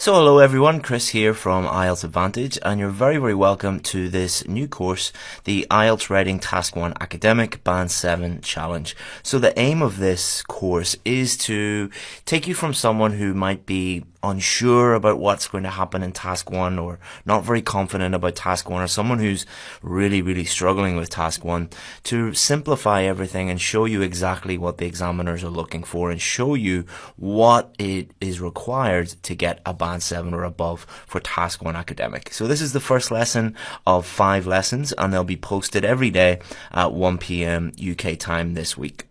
So hello everyone, Chris here from IELTS Advantage, and you're very welcome to this new course, the IELTS Writing Task 1 Academic Band 7 Challenge. So the aim of this course is to take you from someone who might be unsure about what's going to happen in Task 1 or not very confident about Task 1, or someone who's really struggling with Task 1, to simplify everything and show you exactly what the examiners are looking for and show you what it is required to get a Band 7 or above for Task 1 Academic. So this is the first lesson of 5 lessons, and they'll be posted every day at 1 p.m. UK time this week.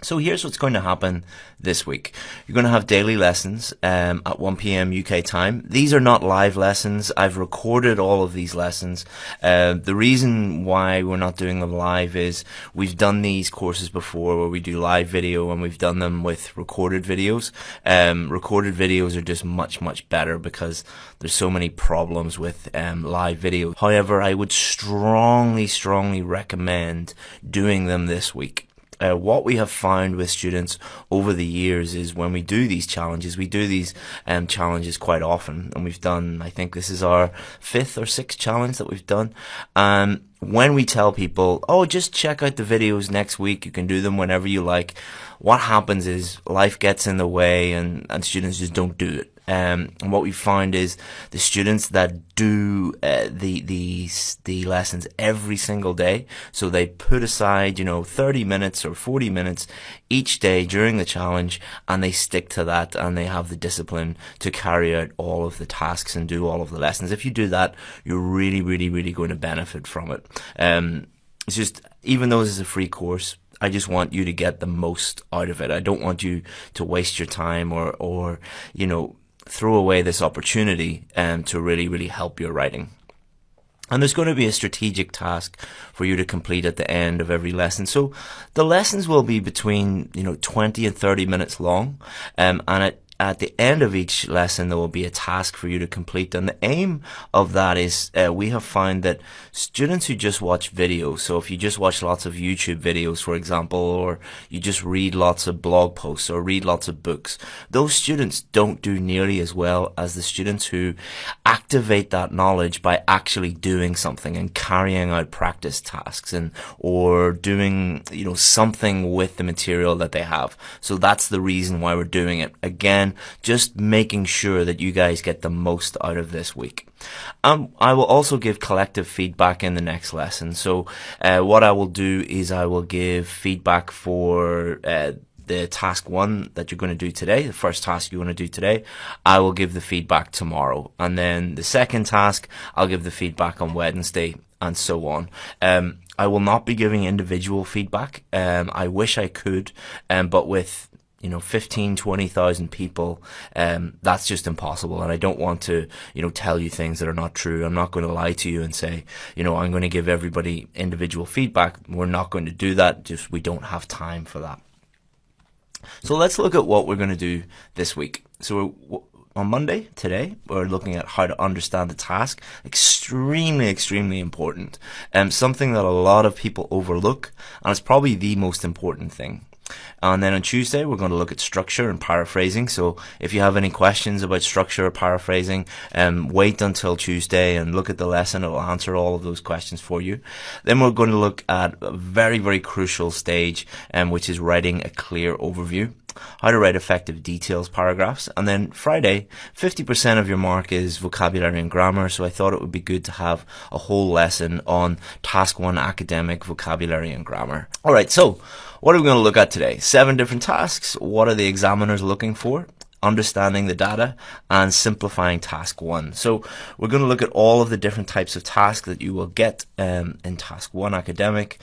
So here's what's going to happen this week. You're going to have daily lessons at 1 p.m. UK time. These are not live lessons. I've recorded all of these lessons. The reason why we're not doing them live is we've done these courses before where we do live video, and we've done them with recorded videos. Recorded videos are just much better because there's so many problems with live video. However, I would strongly recommend doing them this week. What we have found with students over the years is when we do these challenges, we do these challenges quite often, and we've done, I think this is our 5th or 6th challenge that we've done. When we tell people, oh, just check out the videos next week, you can do them whenever you like, what happens is life gets in the way and students just don't do it. And what we find is the students that do the lessons every single day, so they put aside 30 minutes or 40 minutes each day during the challenge, and they stick to that, and they have the discipline to carry out all of the tasks and do all of the lessons. If you do that, you're really going to benefit from it. It's just, even though this is a free course, I just want you to get the most out of it. I don't want you to waste your time or throw away this opportunity to really help your writing. And there's going to be a strategic task for you to complete at the end of every lesson. So the lessons will be between 20 and 30 minutes long, and at the end of each lesson there will be a task for you to complete. And the aim of that is we have found that students who just watch videos, so if you just watch lots of YouTube videos, for example, or you just read lots of blog posts or read lots of books, those students don't do nearly as well as the students who activate that knowledge by actually doing something and carrying out practice tasks or doing something with the material that they have. So that's the reason why we're doing it. Again, just making sure that you guys get the most out of this week. I will also give collective feedback in the next lesson. So what I will do is I will give feedback for the task 1 that you're going to do today, the first task you want to do today. I will give the feedback tomorrow, and then the second task I'll give the feedback on Wednesday, and so on. I will not be giving individual feedback. I wish I could, but with 15,000-20,000 people, that's just impossible. And I don't want to, tell you things that are not true. I'm not going to lie to you and say, I'm going to give everybody individual feedback. We're not going to do that. Just, we don't have time for that. So let's look at what we're going to do this week. So on Monday, today, we're looking at how to understand the task. Extremely important. Something that a lot of people overlook, and it's probably the most important thing. And then on Tuesday, we're going to look at structure and paraphrasing. So if you have any questions about structure or paraphrasing, wait until Tuesday and look at the lesson. It will answer all of those questions for you. Then we're going to look at a very crucial stage, which is writing a clear overview, how to write effective details paragraphs. And then Friday, 50% of your mark is vocabulary and grammar, so I thought it would be good to have a whole lesson on Task 1 Academic Vocabulary and Grammar. Alright, so what are we going to look at today? 7 different tasks. What are the examiners looking for? Understanding the data, and simplifying Task 1. So we're going to look at all of the different types of tasks that you will get in Task 1 Academic,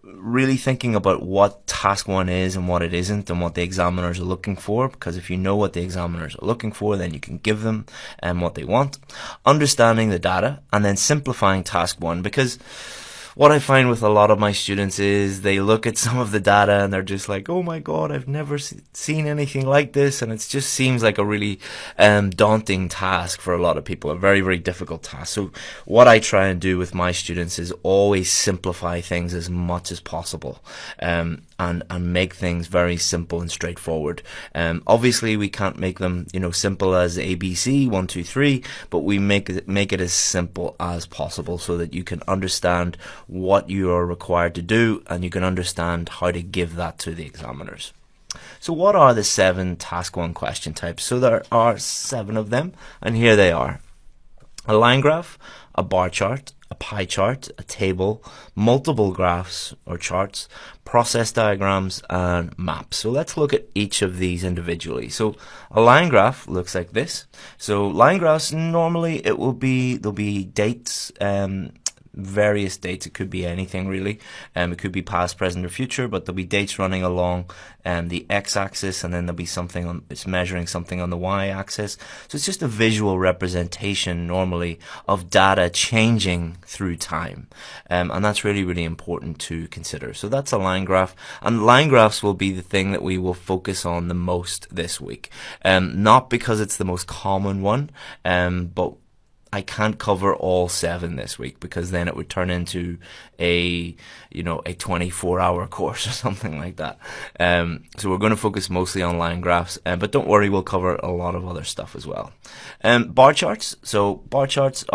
really thinking about what Task 1 is and what it isn't, and what the examiners are looking for, because if you know what the examiners are looking for, then you can give them what they want. Understanding the data, and then simplifying Task 1, because what I find with a lot of my students is they look at some of the data and they're just like, oh my God, I've never seen anything like this. And it just seems like a really daunting task for a lot of people, a very, very difficult task. So what I try and do with my students is always simplify things as much as possible. And make things very simple and straightforward. Obviously, we can't make them, simple as ABC 1, 2, 3, but we make it as simple as possible so that you can understand what you are required to do and you can understand how to give that to the examiners. So what are the 7 Task 1 question types? So there are 7 of them, and here they are: a line graph, a bar chart, a pie chart, a table, multiple graphs or charts, process diagrams, and maps. So let's look at each of these individually. So a line graph looks like this. So line graphs, normally there'll be dates, various dates. It could be anything really. It could be past, present, or future, but there'll be dates running along the x-axis, and then there'll be it's measuring something on the y-axis. So it's just a visual representation normally of data changing through time, and that's really, really important to consider. So that's a line graph, and line graphs will be the thing that we will focus on the most this week. Not because it's the most common one, but I can't cover all 7 this week, because then it would turn into a 24-hour course or something like that. So we're going to focus mostly on line graphs, but don't worry, we'll cover a lot of other stuff as well. Bar charts. So bar charts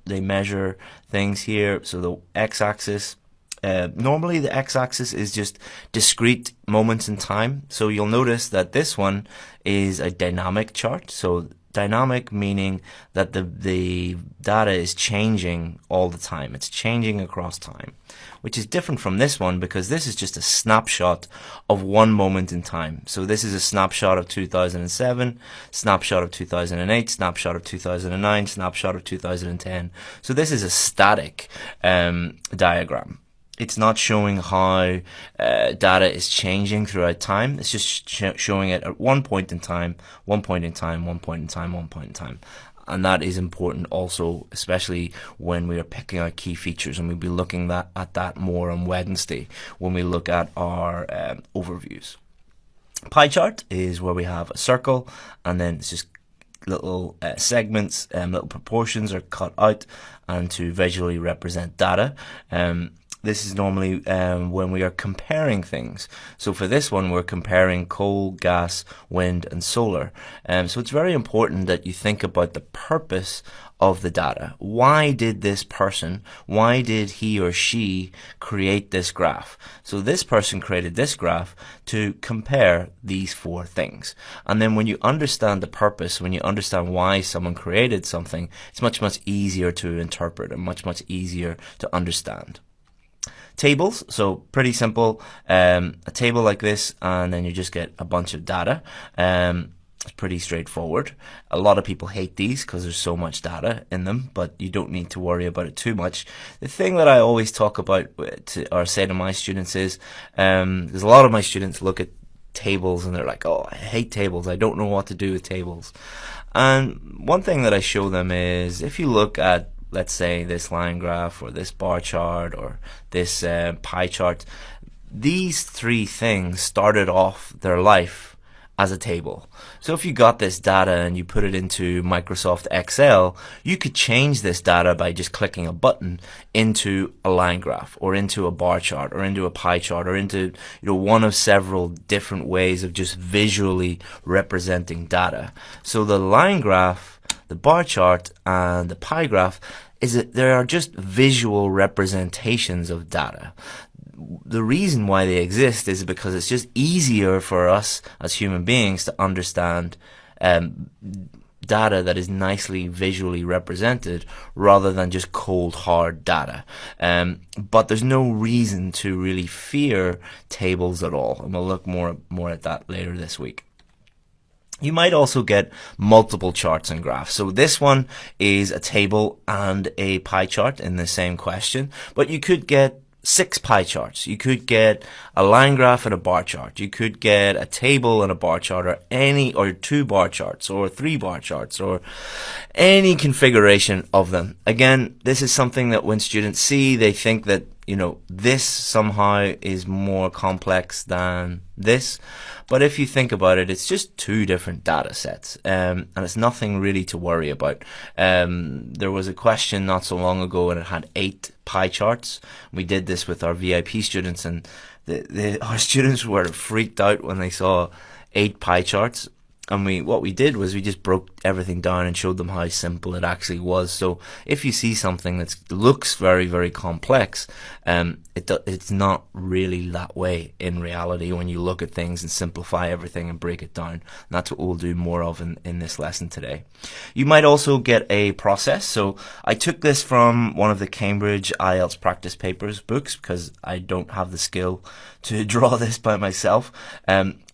they measure things here. So the x-axis, normally the x-axis is just discrete moments in time. So you'll notice that this one is a dynamic chart. So dynamic meaning that the data is changing all the time. It's changing across time, which is different from this one because this is just a snapshot of one moment in time. So this is a snapshot of 2007, snapshot of 2008, snapshot of 2009, snapshot of 2010. So this is a static diagram. It's not showing how data is changing throughout time. It's just showing it at one point in time, one point in time, one point in time, one point in time. And that is important also, especially when we are picking out key features, and we'll be looking at that more on Wednesday when we look at our overviews. Pie chart is where we have a circle, and then it's just little segments, little proportions are cut out and to visually represent data. This is normally when we are comparing things. So for this one, we're comparing coal, gas, wind, and solar. So it's very important that you think about the purpose of the data. Why did he or she create this graph? So this person created this graph to compare these 4 things. And then when you understand the purpose, when you understand why someone created something, it's much, much easier to interpret and much, much easier to understand. Tables, so pretty simple, a table like this, and then you just get a bunch of data. It's pretty straightforward. A lot of people hate these because there's so much data in them, but you don't need to worry about it too much. The thing that I always talk about or say to my students is, because a lot of my students look at tables and they're like, oh, I hate tables, I don't know what to do with tables. And one thing that I show them is, if you look at, let's say, this line graph or this bar chart or this pie chart, these 3 things started off their life as a table. So if you got this data and you put it into Microsoft Excel, you could change this data by just clicking a button into a line graph or into a bar chart or into a pie chart or into one of several different ways of just visually representing data. So the line graph, the bar chart, and the pie graph there are just visual representations of data. The reason why they exist is because it's just easier for us as human beings to understand data that is nicely visually represented rather than just cold hard data. But there's no reason to really fear tables at all, and we'll look more at that later this week. You might also get multiple charts and graphs. So this one is a table and a pie chart in the same question, but you could get 6 pie charts. You could get a line graph and a bar chart. You could get a table and a bar chart, or 2 bar charts, or 3 bar charts, or any configuration of them. Again, this is something that when students see, they think that this somehow is more complex than this. But if you think about it, it's just two different data sets, and it's nothing really to worry about. There was a question not so long ago, and it had 8 pie charts. We did this with our VIP students, and our students were freaked out when they saw 8 pie charts. And what we did was we just broke everything down and showed them how simple it actually was. So if you see something that looks very, very complex, it's not really that way in reality when you look at things and simplify everything and break it down. And that's what we'll do more of in this lesson today. You might also get a process. So I took this from one of the Cambridge IELTS practice papers books because I don't have the skill to draw this by myself.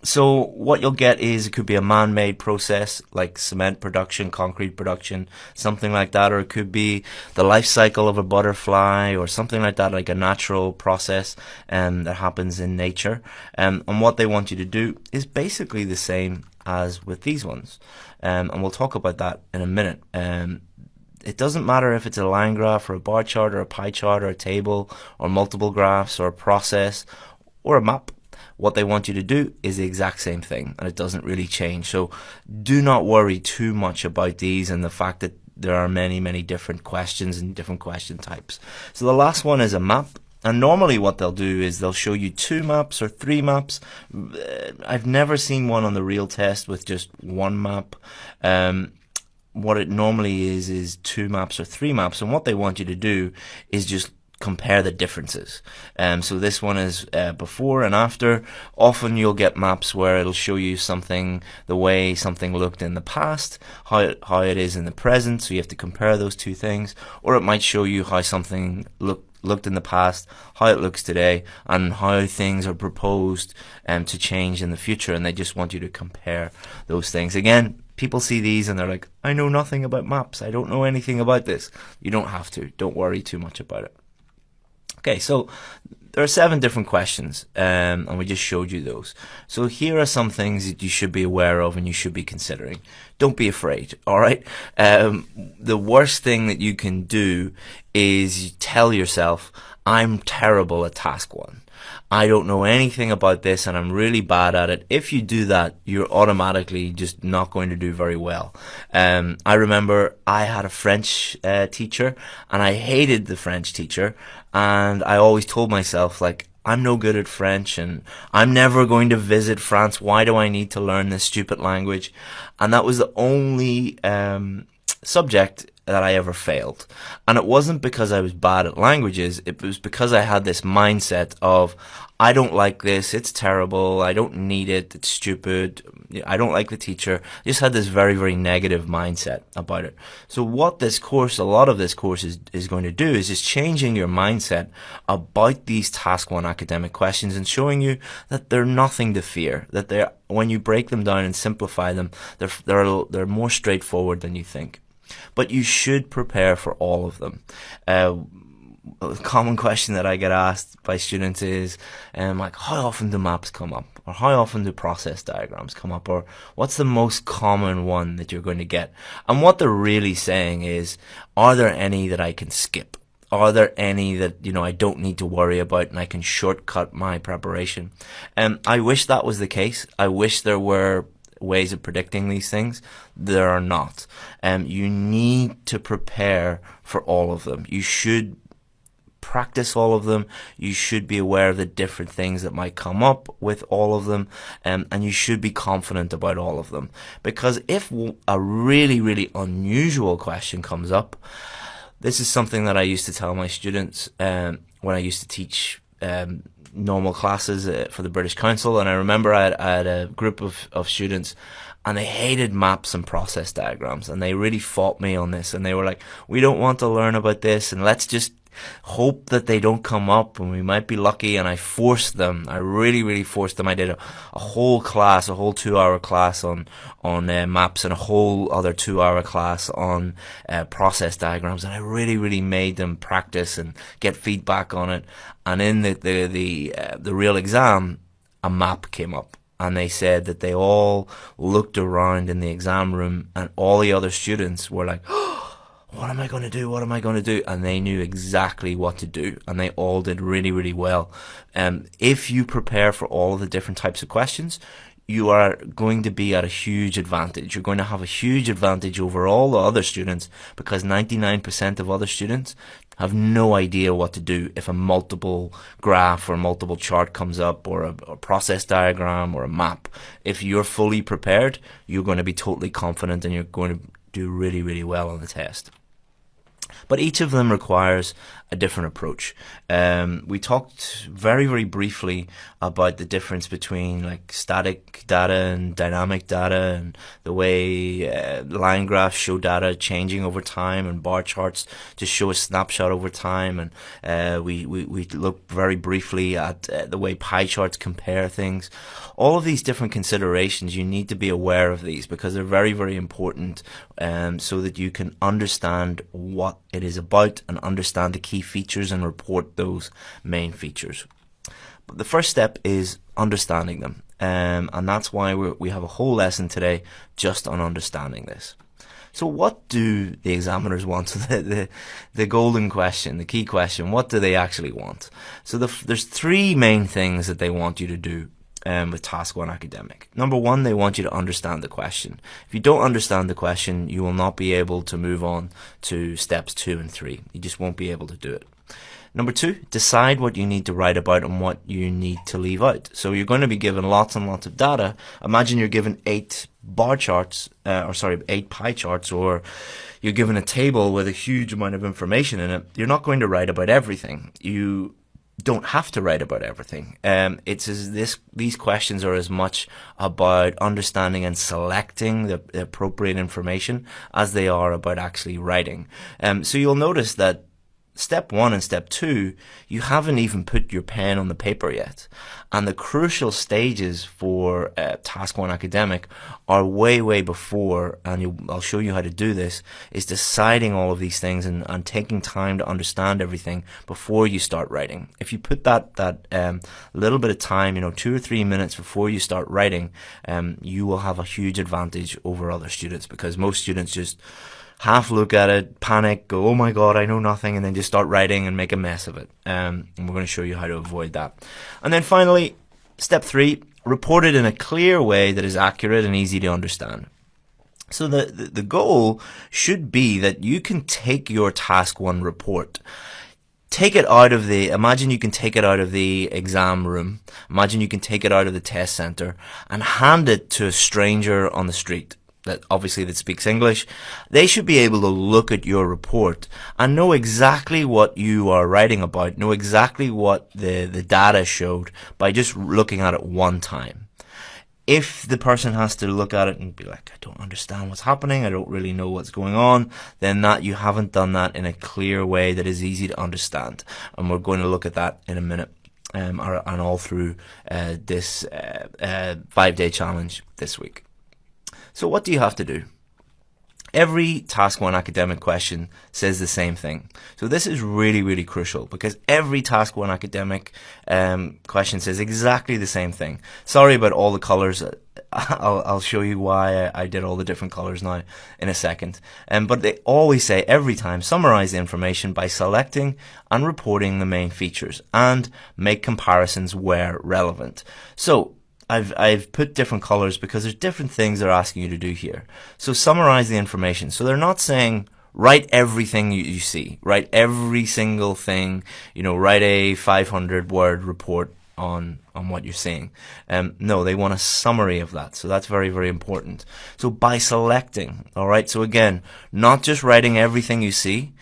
So what you'll get is, it could be a man-made process like cement production, concrete production, something like that, or it could be the life cycle of a butterfly or something like that, like a natural process that happens in nature. And what they want you to do is basically the same as with these ones. And we'll talk about that in a minute. It doesn't matter if it's a line graph or a bar chart or a pie chart or a table or multiple graphs or a process or a map. What they want you to do is the exact same thing, and it doesn't really change. So do not worry too much about these and the fact that there are many, many different questions and different question types. So the last one is a map. And normally what they'll do is they'll show you 2 maps or 3 maps. I've never seen one on the real test with just 1 map. What it normally is 2 maps or 3 maps. And what they want you to do is just compare the differences. So this one is before and after. Often you'll get maps where it'll show you something, the way something looked in the past, how it is in the present, so you have to compare those 2 things. Or it might show you how something looked in the past, how it looks today, and how things are proposed to change in the future, and they just want you to compare those things. Again, people see these and they're like, I know nothing about maps, I don't know anything about this. You don't have to. Don't worry too much about it. Okay, so there are 7 different questions, and we just showed you those. So here are some things that you should be aware of and you should be considering. Don't be afraid, all right? The worst thing that you can do is tell yourself, I'm terrible at task 1. I don't know anything about this and I'm really bad at it. If you do that, you're automatically just not going to do very well. I remember I had a French teacher, and I hated the French teacher, and I always told myself, like, I'm no good at French and I'm never going to visit France. Why do I need to learn this stupid language? And that was the only subject that I ever failed. And it wasn't because I was bad at languages, it was because I had this mindset of, I don't like this, it's terrible, I don't need it, it's stupid, I don't like the teacher. I just had this very, very negative mindset about it. So what this course, a lot of this course is going to do is just changing your mindset about these task 1 academic questions and showing you that they're nothing to fear, that when you break them down and simplify them, they're more straightforward than you think. But you should prepare for all of them. A common question that I get asked by students is, like, how often do maps come up? Or how often do process diagrams come up? Or what's the most common one that you're going to get? And what they're really saying is, are there any that I can skip? Are there any that, I don't need to worry about and I can shortcut my preparation? I wish that was the case. I wish there were ways of predicting these things. There are not. You need to prepare for all of them. You should practice all of them. You should be aware of the different things that might come up with all of them, and you should be confident about all of them. Because if a really, really unusual question comes up, this is something that I used to tell my students when I used to teach normal classes for the British Council. And I remember I had a group of students, and they hated maps and process diagrams, and they really fought me on this, and they were like, we don't want to learn about this, and let's just hope that they don't come up and we might be lucky. And I forced them, I really, really forced them. I did a whole class, a whole 2-hour class on maps, and a whole other 2-hour class on process diagrams, and I really, really made them practice and get feedback on it. And in the real exam, a map came up, and they said that they all looked around in the exam room, and all the other students were like, what am I going to do? What am I going to do? And they knew exactly what to do, and they all did really, really well. If you prepare for all of the different types of questions, you are going to be at a huge advantage. You're going to have a huge advantage over all the other students, because 99% of other students have no idea what to do if a multiple graph or multiple chart comes up, or a process diagram or a map. If you're fully prepared, you're going to be totally confident, and you're going to do really, really well on the test. But each of them requires a different approach. We talked very, very briefly about the difference between like static data and dynamic data, and the way line graphs show data changing over time, and bar charts just show a snapshot over time. And we looked very briefly at the way pie charts compare things. All of these different considerations, you need to be aware of these, because they're very, very important, so that you can understand what it is about and understand the key features and report those main features. But the first step is understanding them, and that's why we have a whole lesson today just on understanding this. So what do the examiners want? The golden question, the key question, what do they actually want? So there's three main things that they want you to do with Task 1 Academic. Number one, they want you to understand the question. If you don't understand the question, you will not be able to move on to steps 2 and 3. You just won't be able to do it. Number two, decide what you need to write about and what you need to leave out. So you're going to be given lots and lots of data. Imagine you're given 8 bar charts, 8 pie charts, or you're given a table with a huge amount of information in it. You're not going to write about everything. You don't have to write about everything. These questions are as much about understanding and selecting the appropriate information as they are about actually writing. So you'll notice that step 1 and step 2, you haven't even put your pen on the paper yet. And the crucial stages for Task 1 Academic are way, way before, and I'll show you how to do this, is deciding all of these things and taking time to understand everything before you start writing. If you put that little bit of time, 2 or 3 minutes before you start writing, you will have a huge advantage over other students, because most students just half look at it, panic, go, oh my god, I know nothing, and then just start writing and make a mess of it. And we're going to show you how to avoid that. And then finally, step 3, report it in a clear way that is accurate and easy to understand. So the goal should be that you can take your Task 1 report, imagine you can take it out of the exam room, imagine you can take it out of the test center and hand it to a stranger on the street that speaks English. They should be able to look at your report and know exactly what you are writing about, know exactly what the data showed by just looking at it one time. If the person has to look at it and be like, I don't understand what's happening, I don't really know what's going on, then that you haven't done that in a clear way that is easy to understand. And we're going to look at that in a minute, and all through this 5-day challenge this week. So what do you have to do? Every Task 1 academic question says the same thing. So this is really, really crucial, because every Task 1 academic question says exactly the same thing. Sorry about all the colours. I'll show you why I did all the different colours now in a second. But they always say every time, summarise the information by selecting and reporting the main features and make comparisons where relevant. So I've put different colors because there's different things they're asking you to do here. So summarize the information. So they're not saying write everything you see, write every single thing, write a 500-word report on what you're seeing. No, they want a summary of that. So that's very, very important. So by selecting, all right. So again, not just writing everything you see,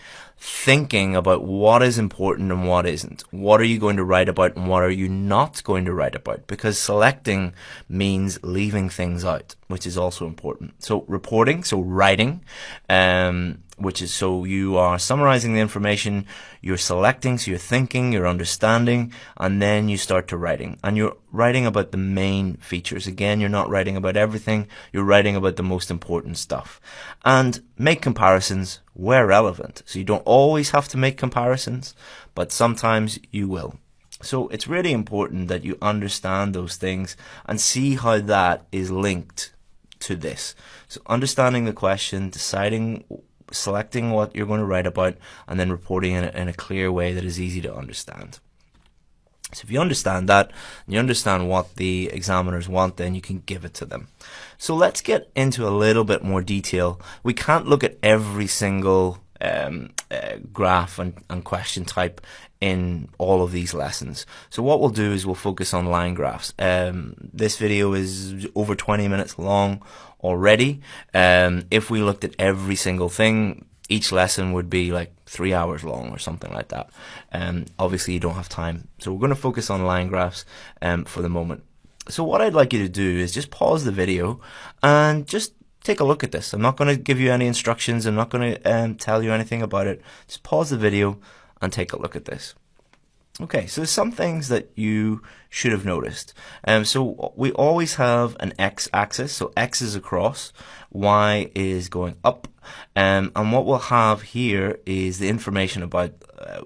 thinking about what is important and what isn't. What are you going to write about and what are you not going to write about? Because selecting means leaving things out, which is also important. So reporting, so writing, so you are summarizing the information, you're selecting, so you're thinking, you're understanding, and then you start to writing. And you're writing about the main features. Again, you're not writing about everything, you're writing about the most important stuff. And make comparisons where relevant. So you don't always have to make comparisons, but sometimes you will. So it's really important that you understand those things and see how that is linked to this. So understanding the question, deciding selecting what you're going to write about, and then reporting it in a clear way that is easy to understand. So if you understand that, and you understand what the examiners want, then you can give it to them. So let's get into a little bit more detail. We can't look at every single graph and question type in all of these lessons. So what we'll do is we'll focus on line graphs. This video is over 20 minutes long already. If we looked at every single thing, each lesson would be like 3 hours long or something like that. Obviously you don't have time. So we're going to focus on line graphs for the moment. So what I'd like you to do is just pause the video and just take a look at this. I'm not going to give you any instructions. I'm not going to tell you anything about it. Just pause the video and take a look at this. Okay, so there's some things that you should have noticed. So we always have an x-axis, so x is across, y is going up, and what we'll have here is the information about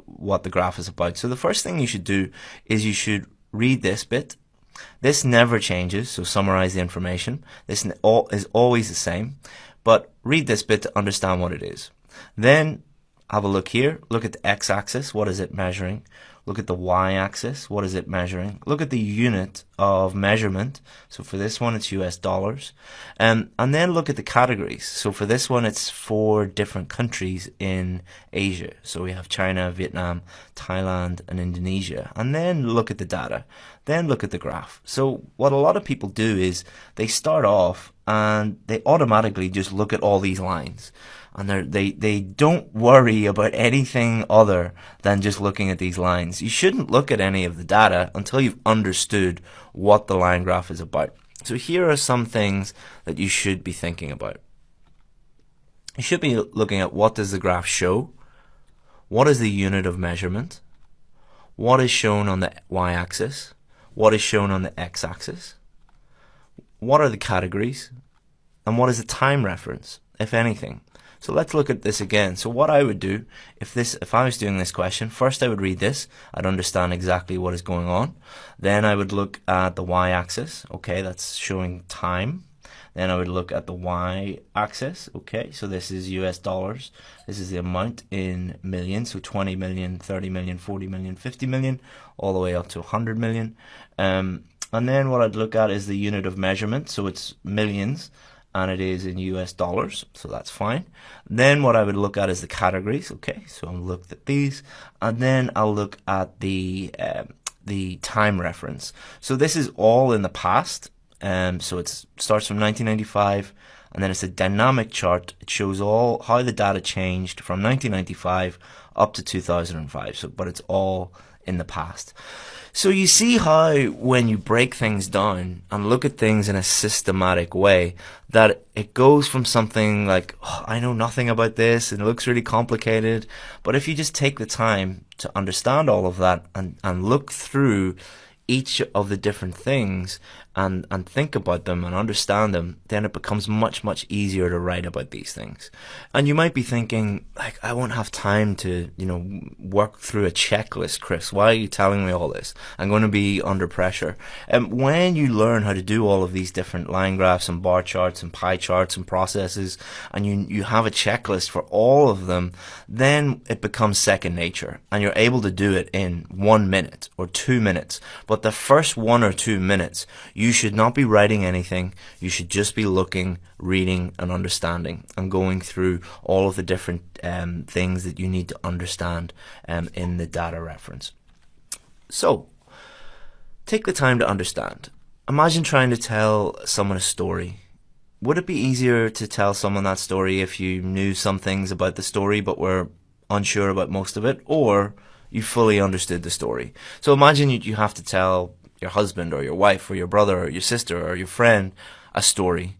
what the graph is about. So the first thing you should do is you should read this bit. This never changes, so summarize the information. This is always the same, but read this bit to understand what it is. Then have a look here. Look at the x-axis. What is it measuring? Look at the y-axis. What is it measuring? Look at the unit of measurement. So for this one, it's US dollars. And then look at the categories. So for this one, it's 4 different countries in Asia. So we have China, Vietnam, Thailand, and Indonesia. And then look at the data. Then look at the graph. So what a lot of people do is they start off and they automatically just look at all these lines. And they don't worry about anything other than just looking at these lines. You shouldn't look at any of the data until you've understood what the line graph is about. So here are some things that you should be thinking about. You should be looking at what does the graph show? What is the unit of measurement? What is shown on the y-axis? What is shown on the x-axis? What are the categories? And what is the time reference, if anything? So let's look at this again. So what I would do if I was doing this question, first I would read this. I'd understand exactly what is going on. Then I would look at the y-axis. Okay, that's showing time. Then I would look at the y-axis. Okay, so this is US dollars. This is the amount in millions. So 20 million, 30 million, 40 million, 50 million, all the way up to 100 million. And then what I'd look at is the unit of measurement. So it's millions, and it is in US dollars, so that's fine. Then what I would look at is the categories. Okay, so I'll look at these, and then I'll look at the time reference. So this is all in the past. So it starts from 1995, and then it's a dynamic chart. It shows all how the data changed from 1995 up to 2005. So, but it's all in the past. So you see how when you break things down and look at things in a systematic way, that it goes from something like, oh, I know nothing about this and it looks really complicated. But if you just take the time to understand all of that and look through each of the different things and think about them and understand them, then it becomes much, much easier to write about these things. And you might be thinking, like, I won't have time to, work through a checklist, Chris. Why are you telling me all this? I'm going to be under pressure. And when you learn how to do all of these different line graphs and bar charts and pie charts and processes, and you have a checklist for all of them, then it becomes second nature and you're able to do it in 1 minute or 2 minutes. But the first 1 or 2 minutes, you should not be writing anything. You should just be looking, reading, and understanding, and going through all of the different things that you need to understand in the data reference. So, take the time to understand. Imagine trying to tell someone a story. Would it be easier to tell someone that story if you knew some things about the story but were unsure about most of it, or you fully understood the story? So imagine you have to tell your husband or your wife or your brother or your sister or your friend a story.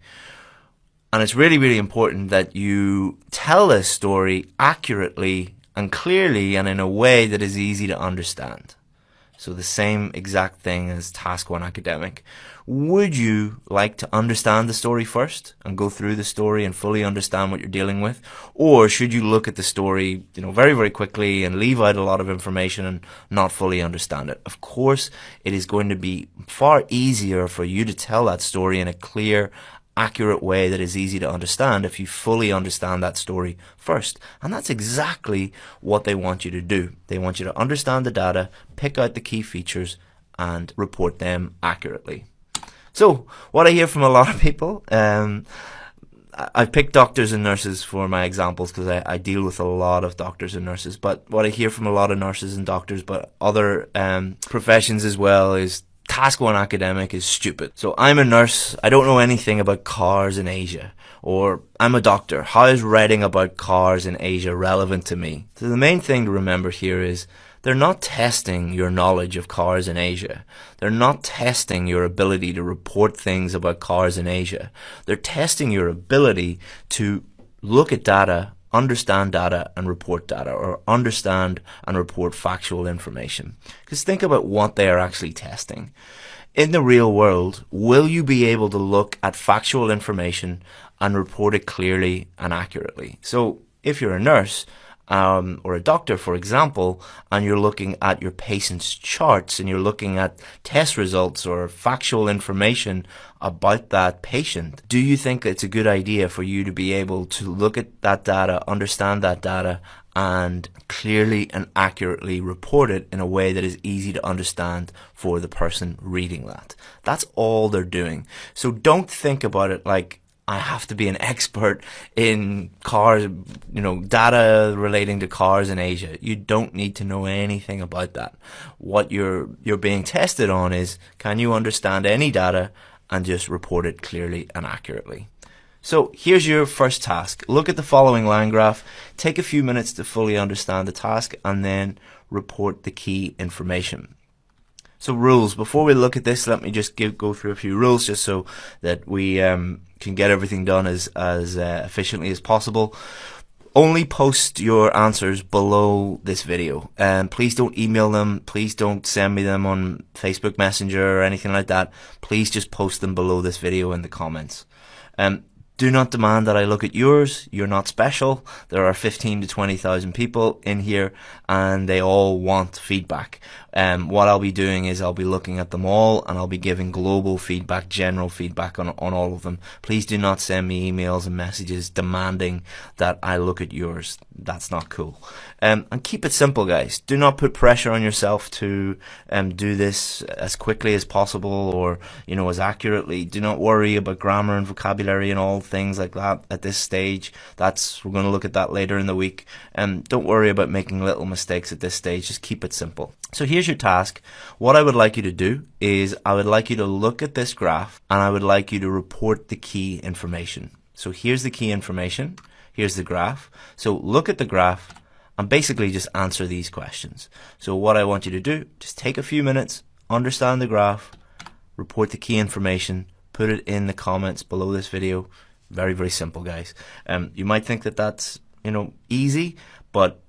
And it's really, really important that you tell this story accurately and clearly and in a way that is easy to understand. So the same exact thing as Task 1 Academic. Would you like to understand the story first and go through the story and fully understand what you're dealing with? Or should you look at the story, very, very quickly and leave out a lot of information and not fully understand it? Of course, it is going to be far easier for you to tell that story in a clear accurate way that is easy to understand if you fully understand that story first. And that's exactly what they want you to do. They want you to understand the data, pick out the key features, and report them accurately. So, what I hear from a lot of people, I've picked doctors and nurses for my examples because I deal with a lot of doctors and nurses, but what I hear from a lot of nurses and doctors, but other professions as well, is Task 1 academic is stupid. So I'm a nurse, I don't know anything about cars in Asia. Or I'm a doctor, how is writing about cars in Asia relevant to me? So the main thing to remember here is they're not testing your knowledge of cars in Asia. They're not testing your ability to report things about cars in Asia. They're testing your ability to look at data, understand data and report data, or understand and report factual information. Because think about what they are actually testing. In the real world, will you be able to look at factual information and report it clearly and accurately? So if you're a nurse, or a doctor, for example, and you're looking at your patient's charts and you're looking at test results or factual information about that patient, do you think it's a good idea for you to be able to look at that data, understand that data, and clearly and accurately report it in a way that is easy to understand for the person reading that? That's all they're doing. So don't think about it like, I have to be an expert in cars, data relating to cars in Asia. You don't need to know anything about that. What you're being tested on is, can you understand any data and just report it clearly and accurately? So here's your first task. Look at the following line graph. Take a few minutes to fully understand the task and then report the key information. So rules. Before we look at this, let me just go through a few rules just so that we can get everything done as efficiently as possible. Only post your answers below this video. Please don't email them. Please don't send me them on Facebook Messenger or anything like that. Please just post them below this video in the comments. Do not demand that I look at yours. You're not special. There are 15 to 20,000 people in here and they all want feedback. What I'll be doing is I'll be looking at them all and I'll be giving global feedback, general feedback on all of them. Please do not send me emails and messages demanding that I look at yours. That's not cool. And keep it simple, guys. Do not put pressure on yourself to do this as quickly as possible or, as accurately. Do not worry about grammar and vocabulary and all things like that at this stage. We're going to look at that later in the week. Don't worry about making little mistakes at this stage. Just keep it simple. So here's your task. What I would like you to do is I would like you to look at this graph and I would like you to report the key information. So here's the key information. Here's the graph. So look at the graph and basically just answer these questions. So what I want you to do, just take a few minutes, understand the graph, report the key information, put it in the comments below this video. Very, very simple, guys. You might think that that's, easy, but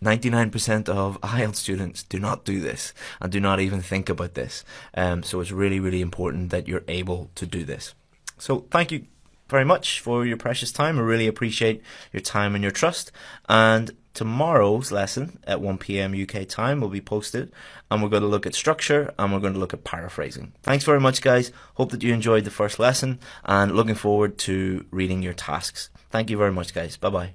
99% of IELTS students do not do this and do not even think about this. So it's really, really important that you're able to do this. So thank you very much for your precious time. I really appreciate your time and your trust. And tomorrow's lesson at 1 p.m. UK time will be posted and we're going to look at structure and we're going to look at paraphrasing. Thanks very much, guys. Hope that you enjoyed the first lesson and looking forward to reading your tasks. Thank you very much, guys. Bye-bye.